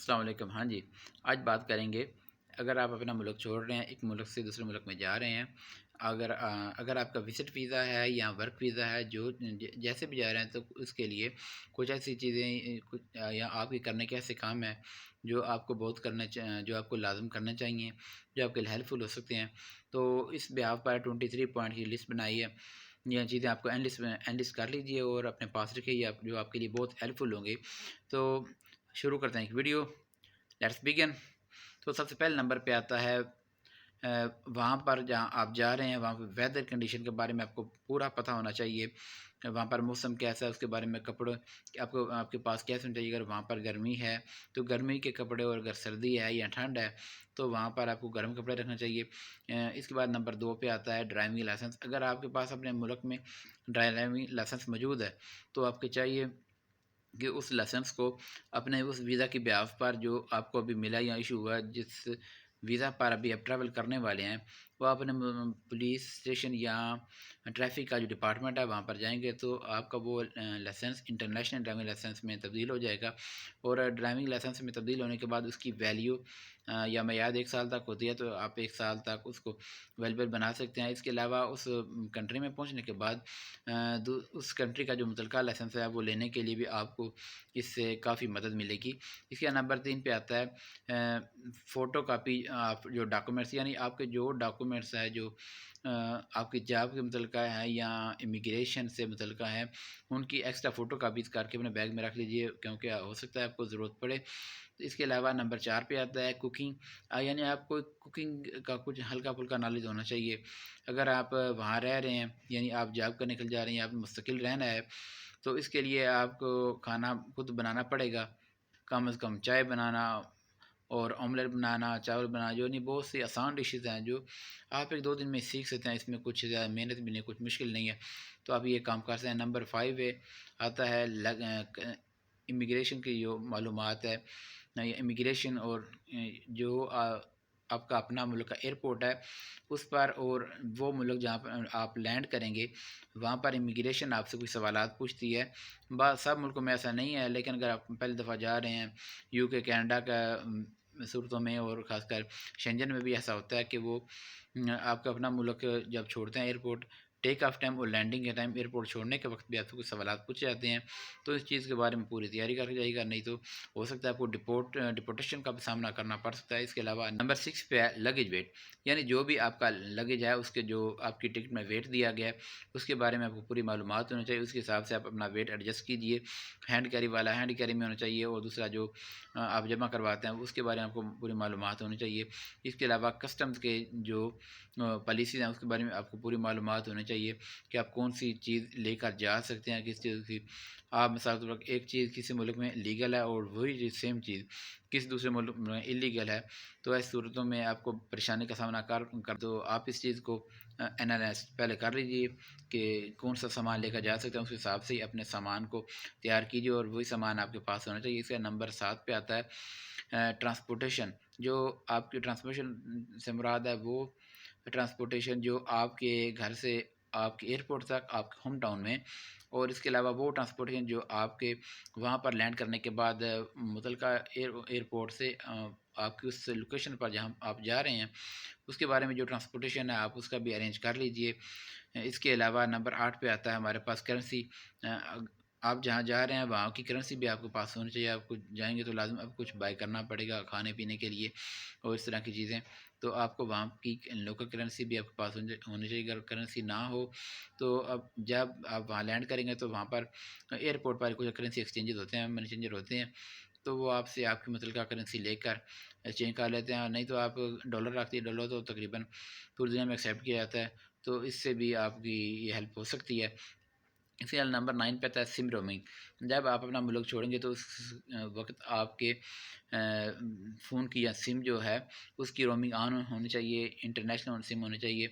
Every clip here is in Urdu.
السلام علیکم۔ ہاں جی، آج بات کریں گے اگر آپ اپنا ملک چھوڑ رہے ہیں، ایک ملک سے دوسرے ملک میں جا رہے ہیں، اگر آپ کا وزٹ ویزا ہے یا ورک ویزا ہے، جو جیسے بھی جا رہے ہیں، تو اس کے لیے کچھ ایسی چیزیں یا آپ کے کرنے کے ایسے کام ہیں جو آپ کو جو آپ کو لازم کرنا چاہیے، جو آپ کے لیے ہیلپ فل ہو سکتے ہیں۔ تو اس بیاف پر 23 پوائنٹ کی لسٹ بنائی ہے۔ یہ چیزیں آپ کو اینڈ لسٹ کر لیجئے اور اپنے پاس رکھیے، جو آپ کے لیے بہت ہیلپ فل ہوں گے۔ تو شروع کرتے ہیں ایک ویڈیو، لیٹس بگن۔ تو سب سے پہلے نمبر پہ آتا ہے وہاں پر جہاں آپ جا رہے ہیں وہاں پہ ویدر کنڈیشن کے بارے میں آپ کو پورا پتہ ہونا چاہیے۔ وہاں پر موسم کیسا ہے اس کے بارے میں، کپڑے آپ کے پاس کیسے ہونا چاہیے۔ اگر وہاں پر گرمی ہے تو گرمی کے کپڑے، اور اگر سردی ہے یا ٹھنڈ ہے تو وہاں پر آپ کو گرم کپڑے رکھنا چاہیے۔ اس کے بعد نمبر 2 پہ آتا ہے ڈرائیونگ لائسنس۔ اگر آپ کے پاس اپنے ملک میں ڈرائیونگ لائسنس موجود ہے تو آپ کو چاہیے کہ اس لائسنس کو اپنے اس ویزا کی بیاف پر جو آپ کو ابھی ملا یا ایشو ہوا، جس ویزا پر ابھی آپ ٹریول کرنے والے ہیں، وہ اپنے پولیس اسٹیشن یا ٹریفک کا جو ڈپارٹمنٹ ہے وہاں پر جائیں گے تو آپ کا وہ لائسنس انٹرنیشنل ڈرائیونگ لائسنس میں تبدیل ہو جائے گا۔ اور ڈرائیونگ لائسنس میں تبدیل ہونے کے بعد اس کی ویلیو یا میعاد 1 سال تک ہوتی ہے، تو آپ 1 سال تک اس کو ویلیبل بنا سکتے ہیں۔ اس کے علاوہ اس کنٹری میں پہنچنے کے بعد اس کنٹری کا جو متعلقہ لائسنس ہے وہ لینے کے لیے بھی آپ کو اس سے کافی مدد ملے گی۔ اس کے نمبر 3 پہ آتا ہے فوٹو کاپی آپ جو ڈاکومنٹس، یعنی آپ کے جو ڈاکومنٹس ہے جو آپ کی جاب کے متعلقہ ہے یا امیگریشن سے متعلقہ ہے، ان کی ایکسٹرا فوٹو کاپیز کر کے اپنے بیگ میں رکھ لیجئے، کیونکہ ہو سکتا ہے آپ کو ضرورت پڑے۔ اس کے علاوہ نمبر 4 پہ آتا ہے کوکنگ، یعنی آپ کو کوکنگ کا کچھ ہلکا پھلکا نالج ہونا چاہیے۔ اگر آپ وہاں رہ رہے ہیں، یعنی آپ جاب کرنے کے لیے جا رہے ہیں، آپ مستقل رہنا ہے، تو اس کے لیے آپ کو کھانا خود بنانا پڑے گا۔ کم از کم چائے بنانا اور آملیٹ بنانا، چاول بنانا، جو نہیں بہت سی آسان ڈشز ہیں جو آپ 1-2 دن میں سیکھ سکتے ہیں۔ اس میں کچھ زیادہ محنت بھی نہیں، کچھ مشکل نہیں ہے، تو آپ یہ کام کر سکتے ہیں۔ نمبر 5 پہ آتا ہے امیگریشن کی جو معلومات ہے، امیگریشن اور جو آپ کا اپنا ملک کا ایئرپورٹ ہے اس پر، اور وہ ملک جہاں پر آپ لینڈ کریں گے وہاں پر امیگریشن آپ سے کچھ سوالات پوچھتی ہے۔ سب ملکوں میں ایسا نہیں ہے، لیکن اگر آپ پہلی دفعہ جا رہے ہیں UK کینیڈا کا صورتوں میں، اور خاص کر شنجن میں بھی ایسا ہوتا ہے کہ وہ آپ کا اپنا ملک جب چھوڑتے ہیں ایئرپورٹ، ٹیک آف ٹائم اور لینڈنگ کے ٹائم ایئرپورٹ چھوڑنے کے وقت بھی آپ سے کچھ سوالات پوچھے جاتے ہیں، تو اس چیز کے بارے میں پوری تیاری کر کے جائے گا، نہیں تو ہو سکتا ہے آپ کو ڈپورٹیشن کا بھی سامنا کرنا پڑ سکتا ہے۔ اس کے علاوہ نمبر 6 پہ ہے لگیج ویٹ، یعنی جو بھی آپ کا لگیج ہے اس کے جو آپ کی ٹکٹ میں ویٹ دیا گیا ہے اس کے بارے میں آپ کو پوری معلومات ہونی چاہیے۔ اس کے حساب سے آپ اپنا ویٹ ایڈجسٹ کیجئے۔ ہینڈ کیری والا ہینڈ کیری میں ہونا چاہیے، اور دوسرا جو آپ جمع کرواتے ہیں اس کے بارے میں آپ کو پوری معلومات ہونی چاہیے۔ اس کے علاوہ کسٹمز کے جو پالیسیز ہیں اس کے بارے میں آپ کو پوری معلومات ہونی چاہیے کہ آپ کون سی چیز لے کر جا سکتے ہیں، کس چیز کی آپ مثال کے طور پر ایک چیز کسی ملک میں لیگل ہے اور وہی سیم چیز کسی دوسرے ملک میں انلیگل ہے، تو ایسی صورتوں میں آپ کو پریشانی کا سامنا کر تو آپ اس چیز کو انالائز پہلے کر لیجیے کہ کون سا سامان لے کر جا سکتے ہیں، اس حساب سے ہی اپنے سامان کو تیار کیجیے اور وہی سامان آپ کے پاس ہونا چاہیے۔ اس کا نمبر 7 پہ آتا ہے ٹرانسپورٹیشن۔ جو آپ کی ٹرانسپورٹیشن سے مراد ہے وہ ٹرانسپورٹیشن جو آپ کے گھر سے آپ کے ایئرپورٹ تک، آپ کے ہوم ٹاؤن میں، اور اس کے علاوہ وہ ٹرانسپورٹیشن جو آپ کے وہاں پر لینڈ کرنے کے بعد متعلقہ ایئرپورٹ سے آپ کی اس لوکیشن پر جہاں آپ جا رہے ہیں اس کے بارے میں جو ٹرانسپورٹیشن ہے آپ اس کا بھی ارینج کر لیجئے۔ اس کے علاوہ نمبر 8 پہ آتا ہے ہمارے پاس کرنسی۔ آپ جہاں جا رہے ہیں وہاں کی کرنسی بھی آپ کے پاس ہونی چاہیے۔ آپ کو جائیں گے تو لازم آپ کچھ بائی کرنا پڑے گا کھانے پینے کے لیے اور اس طرح کی چیزیں، تو آپ کو وہاں کی لوکل کرنسی بھی آپ کے پاس ہونی چاہیے۔ اگر کرنسی نہ ہو تو اب جب آپ وہاں لینڈ کریں گے تو وہاں پر ایئرپورٹ پر کچھ کرنسی ایکسچینجز ہوتے ہیں، منی چینجر ہوتے ہیں، تو وہ آپ سے آپ کی متعلقہ کرنسی لے کر ایکسچینج کر لیتے ہیں، نہیں تو آپ ڈالر رکھتے ہیں، ڈالر تو تقریباً پوری دنیا میں ایکسیپٹ کیا جاتا ہے، تو اس سے بھی آپ کی یہ ہیلپ ہو سکتی ہے۔ اس کے نمبر 9 پہ آتا ہے سم رومنگ۔ جب آپ اپنا ملک چھوڑیں گے تو اس وقت آپ کے فون کی یا سم جو ہے اس کی رومنگ آن ہونی چاہیے، انٹرنیشنل سم ہونی چاہیے۔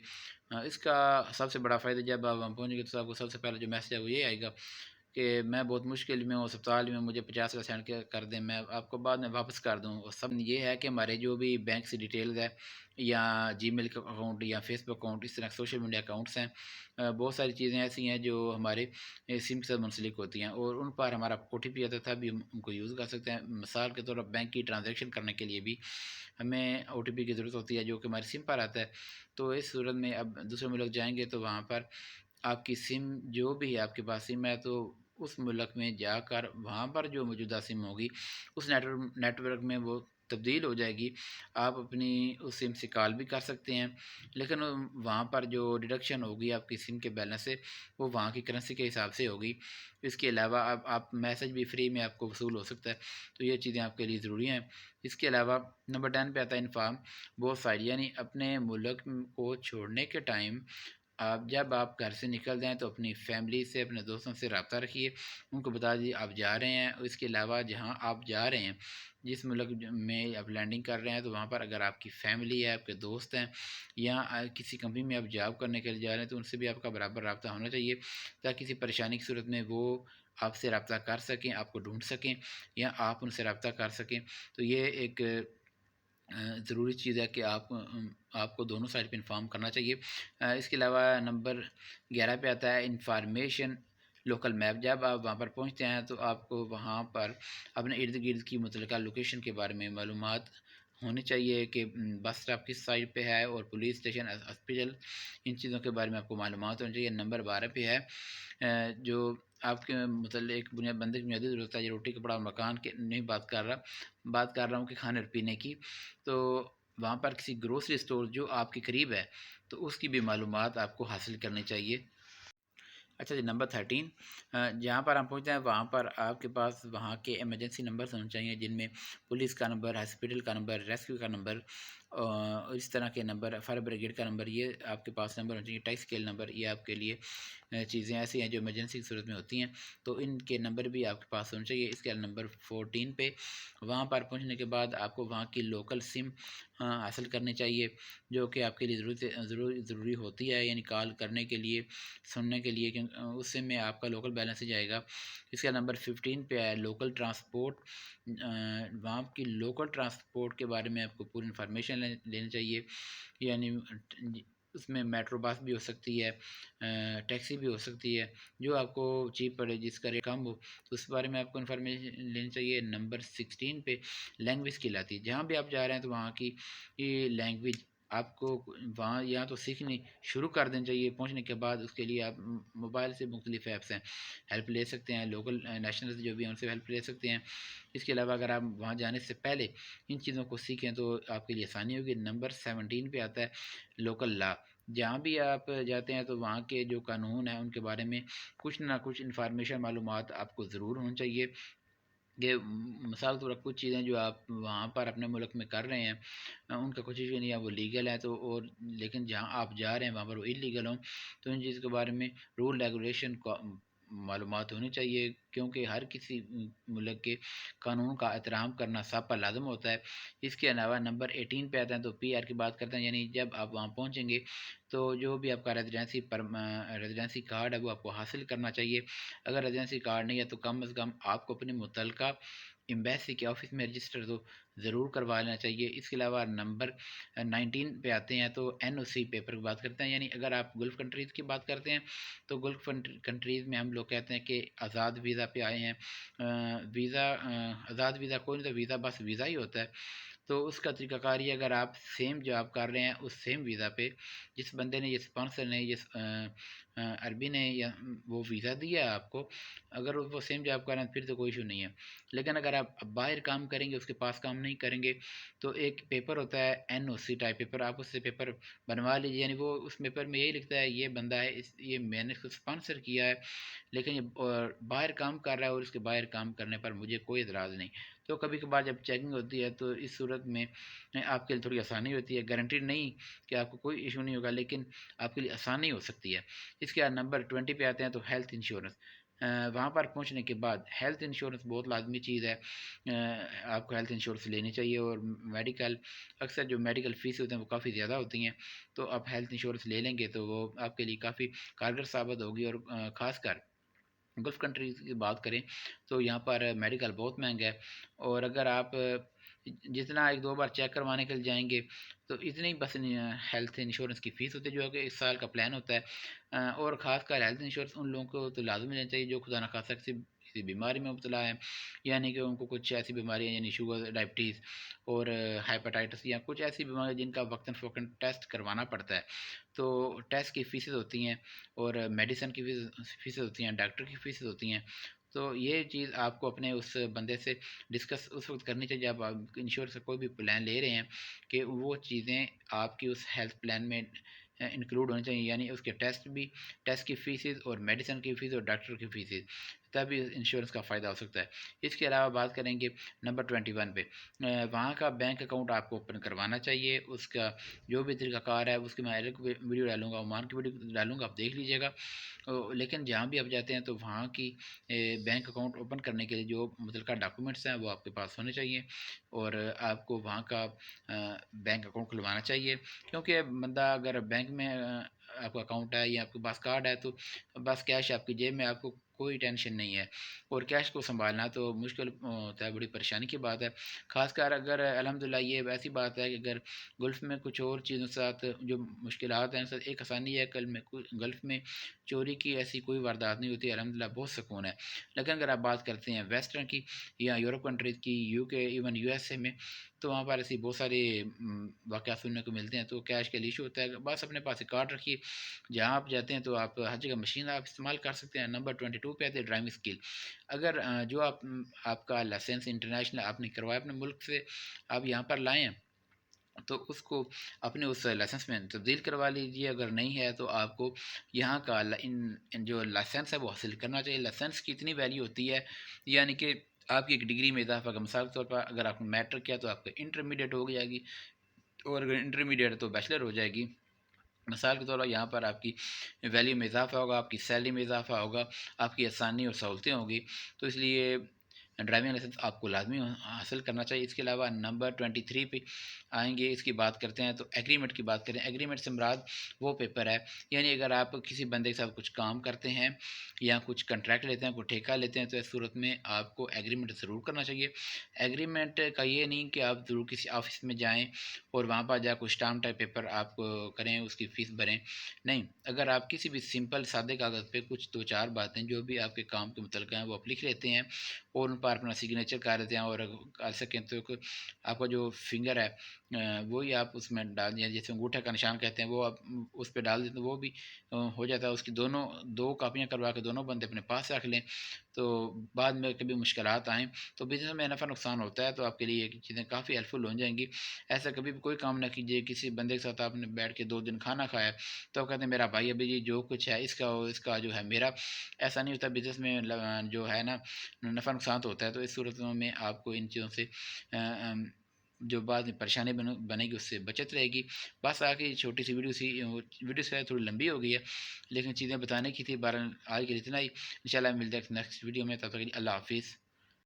اس کا سب سے بڑا فائدہ جب آپ وہاں پہنچیں گے تو آپ کو سب سے پہلے جو میسج ہے وہ یہ آئے گا کہ میں بہت مشکل میں ہوں، اسپتال میں، مجھے 50 سینڈ کر دیں، میں آپ کو بعد میں واپس کر دوں۔ اور سب یہ ہے کہ ہمارے جو بھی بینک سے ڈیٹیلز ہے یا جی میل کا اکاؤنٹ یا فیس بک اکاؤنٹ، اس طرح سوشل میڈیا اکاؤنٹس ہیں، بہت ساری چیزیں ایسی ہیں جو ہمارے سم کے ساتھ منسلک ہوتی ہیں، اور ان پر ہمارا او ٹی پی آتا تھا بھی ہم ان کو یوز کر سکتے ہیں۔ مثال کے طور پر بینک کی ٹرانزیکشن کرنے کے لیے بھی ہمیں او ٹی پی کی ضرورت ہوتی ہے جو کہ ہماری سم پر آتا ہے۔ تو اس صورت میں اب دوسرے ملک جائیں گے تو وہاں پر آپ کی سم جو بھی ہے، آپ کے پاس سم ہے تو اس ملک میں جا کر وہاں پر جو موجودہ سم ہوگی اس نیٹ ورک میں وہ تبدیل ہو جائے گی۔ آپ اپنی اس سم سے کال بھی کر سکتے ہیں، لیکن وہاں پر جو ڈیڈکشن ہوگی آپ کی سم کے بیلنس سے وہ وہاں کی کرنسی کے حساب سے ہوگی۔ اس کے علاوہ اب آپ میسج بھی فری میں آپ کو وصول ہو سکتا ہے، تو یہ چیزیں آپ کے لیے ضروری ہیں۔ اس کے علاوہ نمبر 10 پہ آتا ہے انفارم بہت ساری، یعنی اپنے ملک کو چھوڑنے کے ٹائم جب آپ گھر سے نکل جائیں تو اپنی فیملی سے، اپنے دوستوں سے رابطہ رکھیے، ان کو بتا دیجیے آپ جا رہے ہیں۔ اس کے علاوہ جہاں آپ جا رہے ہیں، جس ملک میں آپ لینڈنگ کر رہے ہیں، تو وہاں پر اگر آپ کی فیملی ہے، آپ کے دوست ہیں، یا کسی کمپنی میں آپ جاب کرنے کے لیے جا رہے ہیں تو ان سے بھی آپ کا برابر رابطہ ہونا چاہیے، تاکہ کسی پریشانی کی صورت میں وہ آپ سے رابطہ کر سکیں، آپ کو ڈھونڈ سکیں، یا آپ ان سے رابطہ کر سکیں۔ تو یہ ایک ضروری چیز ہے کہ آپ کو دونوں سائڈ پہ انفارم کرنا چاہیے۔ اس کے علاوہ نمبر 11 پہ آتا ہے انفارمیشن لوکل میپ۔ جب آپ وہاں پر پہنچتے ہیں تو آپ کو وہاں پر اپنے ارد گرد کی متعلقہ لوکیشن کے بارے میں معلومات ہونی چاہیے کہ بس اسٹاپ کس سائڈ پہ ہے، اور پولیس اسٹیشن، ہاسپٹل، ان چیزوں کے بارے میں آپ کو معلومات ہونی چاہیے۔ نمبر 12 پہ ہے جو آپ کے متعلق بندے کی بنیادی ضرورت ہے، یہ روٹی کپڑا اور مکان کے نہیں بات کر رہا ہوں کہ کھانے اور پینے کی۔ تو وہاں پر کسی گروسری اسٹور جو آپ کے قریب ہے تو اس کی بھی معلومات آپ کو حاصل کرنی چاہیے۔ اچھا جی، نمبر 13 جہاں پر ہم پہنچتے ہیں وہاں پر آپ کے پاس وہاں کے ایمرجنسی نمبرز ہونے چاہیے، جن میں پولیس کا نمبر، ہاسپٹل کا نمبر، ریسکیو کا نمبر، اور اس طرح کے نمبر، فائر بریگیڈ کا نمبر، یہ آپ کے پاس نمبر ہونے چاہیے۔ ٹیکس اسکیل نمبر، یہ آپ کے لیے چیزیں ایسی ہیں جو ایمرجنسی کی صورت میں ہوتی ہیں، تو ان کے نمبر بھی آپ کے پاس ہونے چاہیے۔ اس کے نمبر 14 پہ وہاں پر پہنچنے کے بعد آپ کو وہاں کی لوکل سم حاصل کرنی چاہیے، جو کہ آپ کے لیے ضروری ہوتی ہے، یعنی کال کرنے کے لیے، سننے کے لیے، کیونکہ اس سے میں آپ کا لوکل بیلنس ہی جائے گا۔ اس کا نمبر 15 پہ ہے لوکل ٹرانسپورٹ۔ وہاں کی لوکل ٹرانسپورٹ کے بارے میں آپ کو پوری انفارمیشن لینی چاہیے، یعنی اس میں میٹرو بس بھی ہو سکتی ہے، ٹیکسی بھی ہو سکتی ہے، جو آپ کو چیپ پڑے، جس کا ریٹ کم ہو، تو اس بارے میں آپ کو انفارمیشن لینی چاہیے۔ نمبر 16 پہ لینگویج اسکل آتی ہے۔ جہاں بھی آپ جا رہے ہیں تو وہاں کی لینگویج آپ کو وہاں یا تو سیکھنی شروع کر دینی چاہیے۔ پہنچنے کے بعد اس کے لیے آپ موبائل سے مختلف ایپس ہیں، ہیلپ لے سکتے ہیں، لوکل نیشنلز جو بھی ہیں ان سے ہیلپ لے سکتے ہیں۔ اس کے علاوہ اگر آپ وہاں جانے سے پہلے ان چیزوں کو سیکھیں تو آپ کے لیے آسانی ہوگی۔ نمبر 17 پہ آتا ہے لوکل لا۔ جہاں بھی آپ جاتے ہیں تو وہاں کے جو قانون ہیں ان کے بارے میں کچھ نہ کچھ انفارمیشن، معلومات آپ کو ضرور ہونی چاہیے، کہ مثال کے طور پر کچھ چیزیں جو آپ وہاں پر اپنے ملک میں کر رہے ہیں ان کا کچھ نہیں ہے، وہ لیگل ہے، تو اور لیکن جہاں آپ جا رہے ہیں وہاں پر وہ انلیگل ہوں، تو ان چیز کے بارے میں رول ریگولیشن کو معلومات ہونی چاہیے، کیونکہ ہر کسی ملک کے قانون کا احترام کرنا سب پر لازم ہوتا ہے۔ اس کے علاوہ نمبر 18 پہ آتے ہیں تو پی آر کی بات کرتے ہیں، یعنی جب آپ وہاں پہنچیں گے تو جو بھی آپ کا ریزیڈنسی کارڈ ہے وہ آپ کو حاصل کرنا چاہیے۔ اگر ریزیڈنسی کارڈ نہیں ہے تو کم از کم آپ کو اپنے متعلقہ ایمبیسی کے آفس میں رجسٹر تو ضرور کروا لینا چاہیے۔ اس کے علاوہ نمبر 19 پہ آتے ہیں تو این او سی پیپر کی بات کرتے ہیں، یعنی اگر آپ گلف کنٹریز کی بات کرتے ہیں تو گلف کنٹریز میں ہم لوگ کہتے ہیں کہ آزاد ویزا پہ آئے ہیں۔ آزاد ویزا کوئی نہیں تو ویزا بس ویزا ہی ہوتا ہے۔ تو اس کا طریقہ کار یہ، اگر آپ سیم جاب کر رہے ہیں اس سیم ویزا پہ، جس بندے نے، یہ اسپانسر نے، یہ عربی نے یا وہ ویزا دیا ہے آپ کو، اگر وہ سیم جاب کر رہے ہیں پھر تو کوئی ایشو نہیں ہے۔ لیکن اگر آپ باہر کام کریں گے، اس کے پاس کام نہیں کریں گے، تو ایک پیپر ہوتا ہے این او سی ٹائپ پیپر، آپ اس سے پیپر بنوا لیجیے، یعنی وہ اس پیپر میں یہی لکھتا ہے یہ بندہ ہے، یہ میں نے اس کو اسپانسر کیا ہے، لیکن یہ باہر کام کر رہا ہے اور اس کے باہر کام کرنے پر مجھے کوئی اعتراض نہیں۔ تو کبھی کبھار جب چیکنگ ہوتی ہے تو اس صورت میں آپ کے لیے تھوڑی آسانی ہوتی ہے، گارنٹی نہیں کہ آپ کو کوئی ایشو نہیں ہوگا، لیکن آپ کے لیے آسانی ہو سکتی ہے۔ اس کے بعد نمبر 20 پہ آتے ہیں تو ہیلتھ انشورنس۔ وہاں پر پہنچنے کے بعد ہیلتھ انشورنس بہت لازمی چیز ہے، آپ کو ہیلتھ انشورنس لینی چاہیے، اور میڈیکل، اکثر جو میڈیکل فیس ہوتے ہیں وہ کافی زیادہ ہوتی ہیں، تو آپ ہیلتھ انشورنس لے لیں گے تو وہ آپ کے لیے کافی کارگر ثابت ہوگی، اور خاص کر گلف کنٹریز کی بات کریں تو یہاں پر میڈیکل بہت مہنگا ہے، اور اگر آپ جتنا ایک دو بار چیک کروانے کے لیے جائیں گے تو اتنی بس ہیلتھ انشورنس کی فیس ہوتی ہے جو کہ اس سال کا پلان ہوتا ہے، اور خاص کر ہیلتھ انشورنس ان لوگوں کو تو لازم لینا چاہیے جو خدا نخواستہ کسی بیماری میں مبتلا ہے، یعنی کہ ان کو کچھ ایسی بیماریاں یعنی شوگر، ڈائبٹیز اور ہیپاٹائٹس یا کچھ ایسی بیماریاں جن کا وقتاً فوقتاً ٹیسٹ کروانا پڑتا ہے، تو ٹیسٹ کی فیسز ہوتی ہیں اور میڈیسن کی فیسز ہوتی ہیں، ڈاکٹر کی فیسز ہوتی ہیں، تو یہ چیز آپ کو اپنے اس بندے سے ڈسکس اس وقت کرنی چاہیے جب آپ انشورنس کا کوئی بھی پلان لے رہے ہیں کہ وہ چیزیں آپ کی اس ہیلتھ پلان میں انکلوڈ ہونی چاہیے، یعنی اس کے ٹیسٹ کی فیسز اور میڈیسن کی فیس اور ڈاکٹر کی فیسز، تبھی انشورنس کا فائدہ ہو سکتا ہے۔ اس کے علاوہ بات کریں گے نمبر 21 پہ، وہاں کا بینک اکاؤنٹ آپ کو اوپن کروانا چاہیے، اس کا جو بھی طریقہ کار ہے اس کی میں الگ ویڈیو ڈالوں گا، عمان کی ویڈیو ڈالوں گا، آپ دیکھ لیجیے گا، لیکن جہاں بھی آپ جاتے ہیں تو وہاں کی بینک اکاؤنٹ اوپن کرنے کے لیے جو متعلقہ ڈاکومنٹس ہیں وہ آپ کے پاس ہونے چاہیے، اور آپ کو وہاں کا بینک اکاؤنٹ کھلوانا چاہیے، کیونکہ بندہ اگر بینک میں آپ کا اکاؤنٹ ہے یا آپ کے پاس کارڈ ہے تو بس کیش آپ کی جیب میں، آپ کو کوئی ٹینشن نہیں ہے، اور کیش کو سنبھالنا تو مشکل ہوتا ہے، بڑی پریشانی کی بات ہے، خاص کر اگر الحمدللہ یہ ایسی بات ہے کہ اگر گلف میں کچھ اور چیزوں کے ساتھ جو مشکلات ہیں، ایک آسانی ہے گلف میں چوری کی ایسی کوئی واردات نہیں ہوتی، الحمدللہ بہت سکون ہے، لیکن اگر آپ بات کرتے ہیں ویسٹرن کی یا یورپ کنٹریز کی، یو کے، ایون یو ایس اے میں، تو وہاں پر ایسی بہت سارے واقعات سننے کو ملتے ہیں، تو کیش کے لیے ایشو ہوتا ہے، بس اپنے پاس ایک کارڈ رکھیے، جہاں آپ جاتے ہیں تو آپ ہر جگہ مشین آپ استعمال کر سکتے ہیں۔ نمبر 22 پہ آتے ہیں ڈرائیونگ اسکل، اگر جو آپ کا لائسنس انٹرنیشنل آپ نے کروایا اپنے ملک سے، آپ یہاں پر لائیں ہیں تو اس کو اپنے اس لائسنس میں تبدیل کروا لیجیے، اگر نہیں ہے تو آپ کو یہاں کا جو لائسنس ہے وہ حاصل کرنا چاہیے۔ لائسنس کی اتنی ویلیو ہوتی ہے، یعنی کہ آپ کی ایک ڈگری میں اضافہ کا، مثال کے طور پر اگر آپ نے میٹرک کیا تو آپ کا انٹرمیڈیٹ ہو جائے گی، اور اگر انٹرمیڈیٹ ہے تو بیچلر ہو جائے گی، مثال کے طور پر یہاں پر آپ کی ویلیو میں اضافہ ہوگا، آپ کی سیلری میں اضافہ ہوگا، آپ کی آسانی اور سہولتیں ہوگی، تو اس لیے ڈرائیونگ لائسنس آپ کو لازمی حاصل کرنا چاہیے۔ اس کے علاوہ نمبر 23 پہ آئیں گے، اس کی بات کرتے ہیں تو ایگریمنٹ کی بات کریں۔ ایگریمنٹ سے مراد وہ پیپر ہے، یعنی اگر آپ کسی بندے کے ساتھ کچھ کام کرتے ہیں یا کچھ کنٹریکٹ لیتے ہیں، کوئی ٹھیکہ لیتے ہیں، تو اس صورت میں آپ کو ایگریمنٹ ضرور کرنا چاہیے۔ ایگریمنٹ کا یہ نہیں کہ آپ ضرور کسی آفس میں جائیں اور وہاں پر جا کچھ اسٹامپ ٹائپ پیپر آپ کریں، اس کی فیس بھریں، نہیں، اگر آپ کسی بھی سمپل سادے کاغذ پہ کچھ دو چار باتیں جو بھی آپ کے کام کے متعلق ہیں وہ آپ لکھ لیتے ہیں اور ان پر اپنا سگنیچر کر دیتے ہیں، اور کر سکیں تو آپ کا جو فنگر ہے وہی آپ اس میں ڈال دیں، جیسے انگوٹھے کا نشان کہتے ہیں، وہ آپ اس پہ ڈال دیتے ہیں، وہ بھی ہو جاتا ہے۔ اس کی دو کاپیاں کروا کے دونوں بندے اپنے پاس رکھ لیں، تو بعد میں کبھی مشکلات آئیں تو بزنس میں نفع نقصان ہوتا ہے، تو آپ کے لیے یہ چیزیں کافی ہیلپ فل ہو جائیں گی۔ ایسا کبھی بھی کوئی کام نہ کیجیے، کسی بندے کے ساتھ آپ نے بیٹھ کے 2 دن کھانا کھایا تو آپ کہتے ہیں میرا بھائی ابھی جی جو کچھ ہے اس کا جو ہے میرا، ایسا نہیں ہوتا، بزنس میں جو ہے نا نفع نقصان تو ہوتا ہے، تو اس صورتوں میں آپ کو ان چیزوں سے جو بعد میں پریشانی بنے گی اس سے بچت رہے گی۔ بس آگے چھوٹی سی ویڈیو سے تھوڑی لمبی ہو گئی ہے لیکن چیزیں بتانے کی تھی، بہرحال آج کے لیے اتنا ہی، انشاءاللہ ملتے ہیں نیکسٹ ویڈیو میں، تب تک کے لیے اللہ حافظ۔